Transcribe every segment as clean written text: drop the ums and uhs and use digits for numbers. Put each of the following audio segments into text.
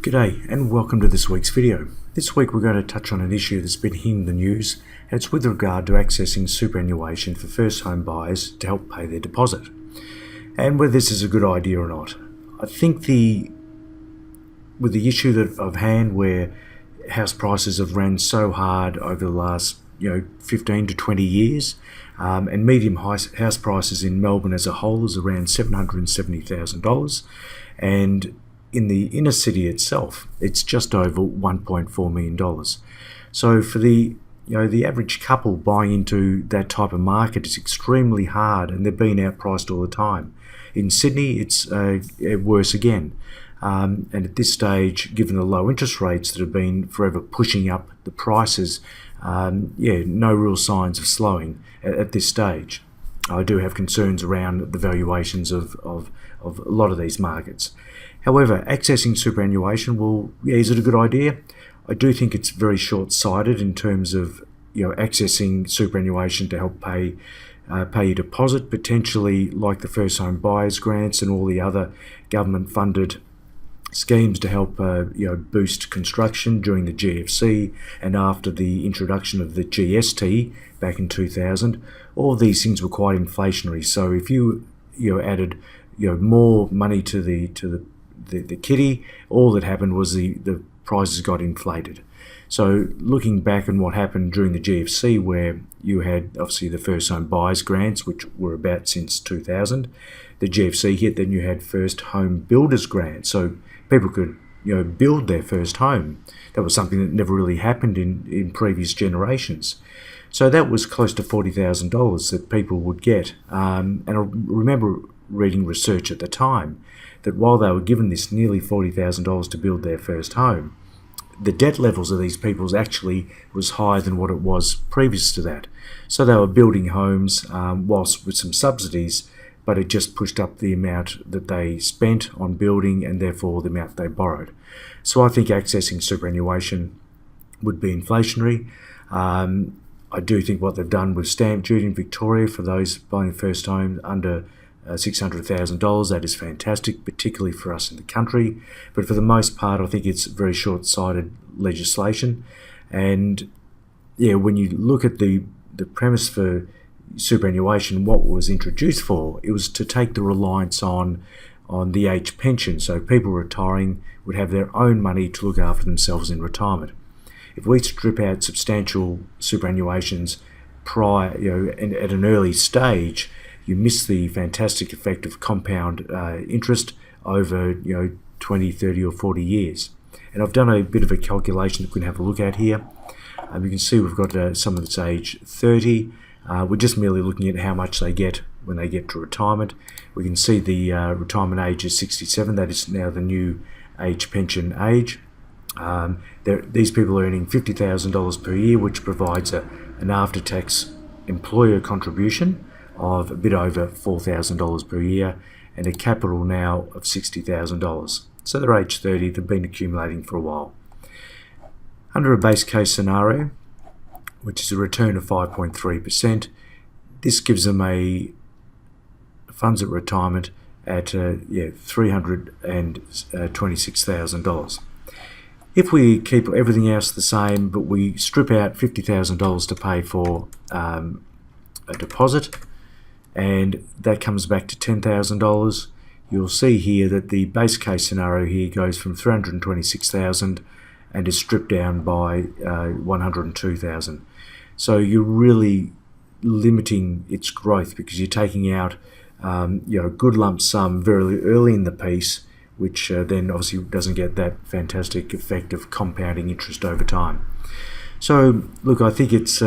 G'day and welcome to this week's video. This week we're going to touch on an issue that's been hitting the news, and it's with regard to accessing superannuation for first home buyers to help pay their deposit, and whether this is a good idea or not. I think with the issue of hand where house prices have ran so hard over the last 15 to 20 years, and medium house prices in Melbourne as a whole is around $770,000, and in the inner city itself, it's just over $1.4 million. So for the average couple buying into that type of market, it's extremely hard, and they're being outpriced all the time. In Sydney, it's worse again. And at this stage, given the low interest rates that have been forever pushing up the prices, no real signs of slowing at this stage. I do have concerns around the valuations of a lot of these markets. However, accessing superannuation, is it a good idea? I do think it's very short-sighted in terms of accessing superannuation to help pay your deposit, potentially like the first home buyers grants and all the other government-funded schemes to help boost construction during the GFC and after the introduction of the GST back in 2000. All of these things were quite inflationary. So if you added more money to the kitty, all that happened was the prices got inflated. So looking back on what happened during the GFC, where you had obviously the first home buyers grants, which were about since 2000, the GFC hit, then you had first home builders grants, so people could build their first home. That was something that never really happened in previous generations. So that was close to $40,000 that people would get. And I remember reading research at the time that while they were given this nearly $40,000 to build their first home, the debt levels of these people actually was higher than what it was previous to that. So they were building homes whilst with some subsidies, but it just pushed up the amount that they spent on building and therefore the amount they borrowed. So I think accessing superannuation would be inflationary. I do think what they've done with stamp duty in Victoria for those buying first home under $600,000, that is fantastic, particularly for us in the country. But for the most part, I think it's very short-sighted legislation. And when you look at the premise for superannuation, what was introduced for, it was to take the reliance on the age pension. So people retiring would have their own money to look after themselves in retirement. If we strip out substantial superannuations prior, and at an early stage, you miss the fantastic effect of compound interest over 20, 30 or 40 years. And I've done a bit of a calculation that we can have a look at here. You can see we've got someone that's age 30. We're just merely looking at how much they get when they get to retirement. We can see the retirement age is 67. That is now the new age pension age. These people are earning $50,000 per year, which provides an after-tax employer contribution of a bit over $4,000 per year and a capital now of $60,000. So they're age 30, they've been accumulating for a while. Under a base case scenario, which is a return of 5.3%, this gives them a funds at retirement at $326,000. If we keep everything else the same, but we strip out $50,000 to pay for a deposit, and that comes back to $10,000, you'll see here that the base case scenario here goes from $326,000 and is stripped down by $102,000. So you're really limiting its growth because you're taking out a good lump sum very early in the piece, which then obviously doesn't get that fantastic effect of compounding interest over time. So look, I think it's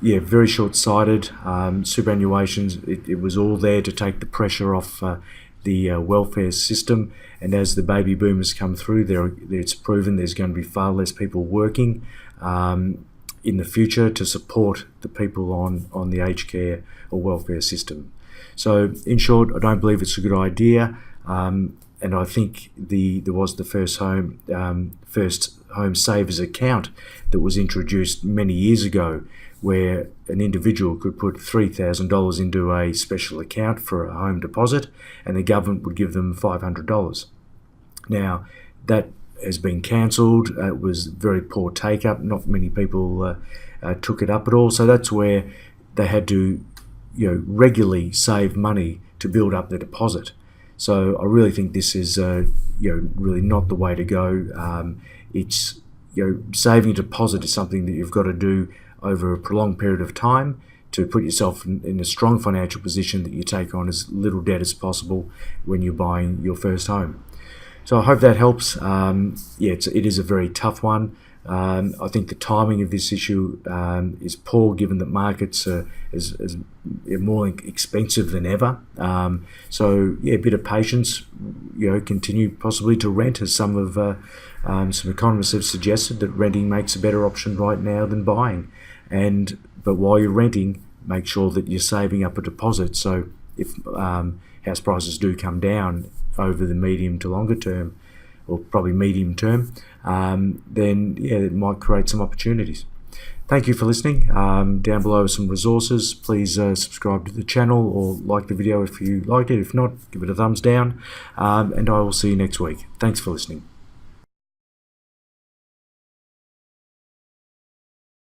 very short-sighted. Superannuations, it was all there to take the pressure off the welfare system, and as the baby boomers come through, it's proven there's going to be far less people working in the future to support the people on the aged care or welfare system. So in short, I don't believe it's a good idea, and I think there was the first home savers account that was introduced many years ago, where an individual could put $3,000 into a special account for a home deposit and the government would give them $500. Now, that has been cancelled. It was very poor take up. Not many people took it up at all. So that's where they had to, regularly save money to build up the deposit. So I really think this is, really not the way to go. It's, saving a deposit is something that you've got to do over a prolonged period of time to put yourself in a strong financial position that you take on as little debt as possible when you're buying your first home. So I hope that helps. It is a very tough one. I think the timing of this issue is poor, given that markets are more expensive than ever. A bit of patience. Continue possibly to rent, as some economists have suggested that renting makes a better option right now than buying. But while you're renting, make sure that you're saving up a deposit. So if house prices do come down over the medium to longer term, or probably medium term, then it might create some opportunities. Thank you for listening. Down below are some resources. Please subscribe to the channel or like the video if you liked it. If not, give it a thumbs down. And I will see you next week. Thanks for listening.